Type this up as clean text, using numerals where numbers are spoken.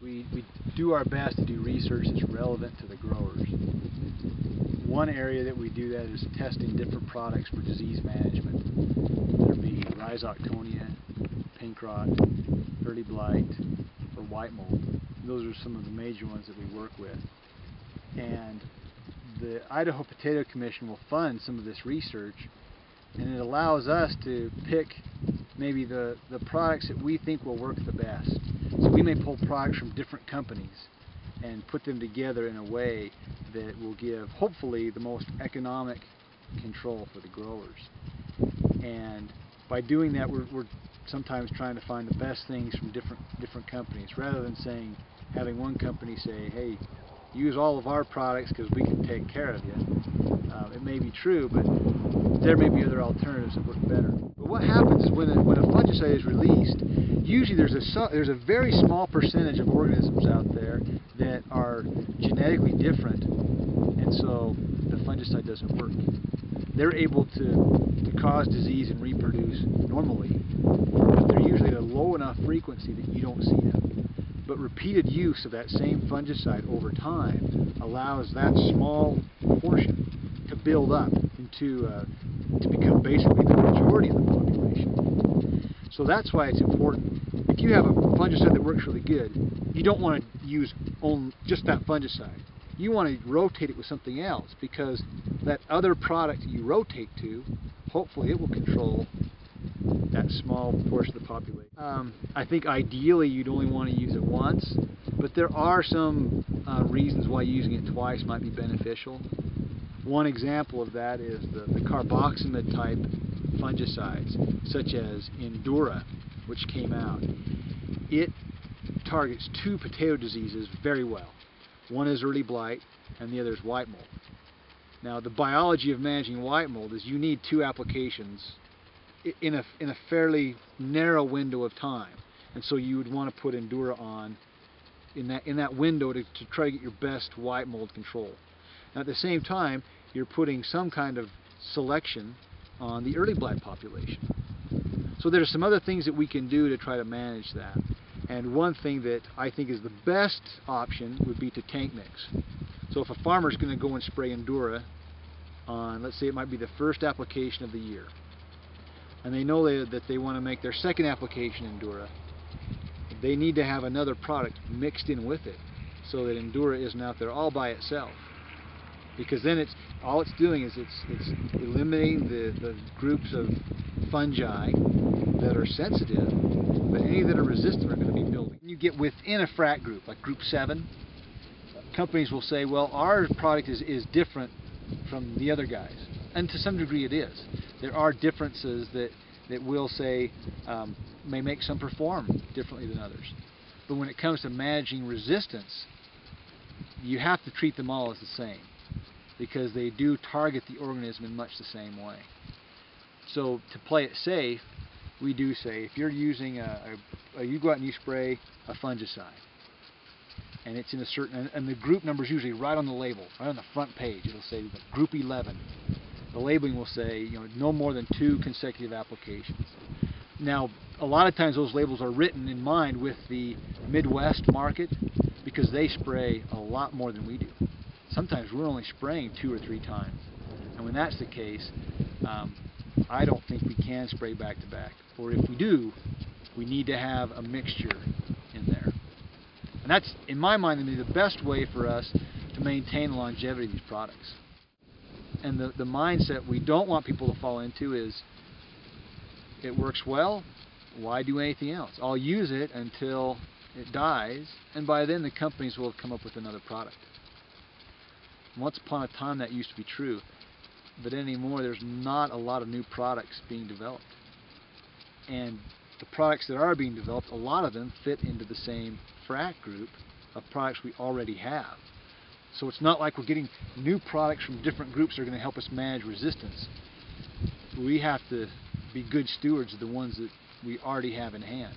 We do our best to do research that's relevant to the growers. One area that we do that is testing different products for disease management. There be rhizoctonia, pink rot, early blight, or white mold. Those are some of the major ones that we work with. And the Idaho Potato Commission will fund some of this research, and it allows us to pick maybe the products that we think will work the best. So we may pull products from different companies and put them together in a way that will give, hopefully, the most economic control for the growers. And by doing that, we're sometimes trying to find the best things from different companies, rather than having one company say, hey, use all of our products because we can take care of you. It may be true, but there may be other alternatives that work better. But what happens is when a fungicide is released, usually there's a very small percentage of organisms out there that are genetically different, and so the fungicide doesn't work. They're able to cause disease and reproduce normally, but they're usually at a low enough frequency that you don't see them. But repeated use of that same fungicide over time allows that small portion to build up into to become basically the majority of the population. So that's why it's important. If you have a fungicide that works really good, you don't want to use just that fungicide. You want to rotate it with something else, because that other product you rotate to, hopefully it will control that small portion of the population. I think ideally you'd only want to use it once, but there are some reasons why using it twice might be beneficial. One example of that is the carboxamide type fungicides, such as Endura, which came out. It targets two potato diseases very well. One is early blight and the other is white mold. Now, the biology of managing white mold is you need two applications in a fairly narrow window of time, and so you would want to put Endura on in that window to try to get your best white mold control. Now, at the same time, you're putting some kind of selection on the early blight population. So there's some other things that we can do to try to manage that. And one thing that I think is the best option would be to tank mix. So if a farmer is going to go and spray Endura on, let's say it might be the first application of the year, and they know that they want to make their second application Endura, they need to have another product mixed in with it so that Endura isn't out there all by itself. Because then all it's doing is it's eliminating the groups of fungi that are sensitive, but any that are resistant are going to be building. You get within a frat group, like group 7, companies will say, well, our product is different from the other guys. And to some degree it is. There are differences that we'll say may make some perform differently than others. But when it comes to managing resistance, you have to treat them all as the same, because they do target the organism in much the same way. So to play it safe, we do say if you're using you go out and you spray a fungicide, and it's in a certain, and the group number is usually right on the label, right on the front page. It'll say group 11. The labeling will say, no more than 2 consecutive applications. Now, a lot of times those labels are written in mind with the Midwest market, because they spray a lot more than we do. Sometimes we're only spraying 2 or 3 times. And when that's the case, I don't think we can spray back to back. Or if we do, we need to have a mixture in there. And that's, in my mind, the best way for us to maintain the longevity of these products. And the mindset we don't want people to fall into is, it works well, why do anything else? I'll use it until it dies, and by then the companies will have come up with another product. Once upon a time that used to be true, but anymore there's not a lot of new products being developed. And the products that are being developed, a lot of them fit into the same frat group of products we already have. So it's not like we're getting new products from different groups that are going to help us manage resistance. We have to be good stewards of the ones that we already have in hand.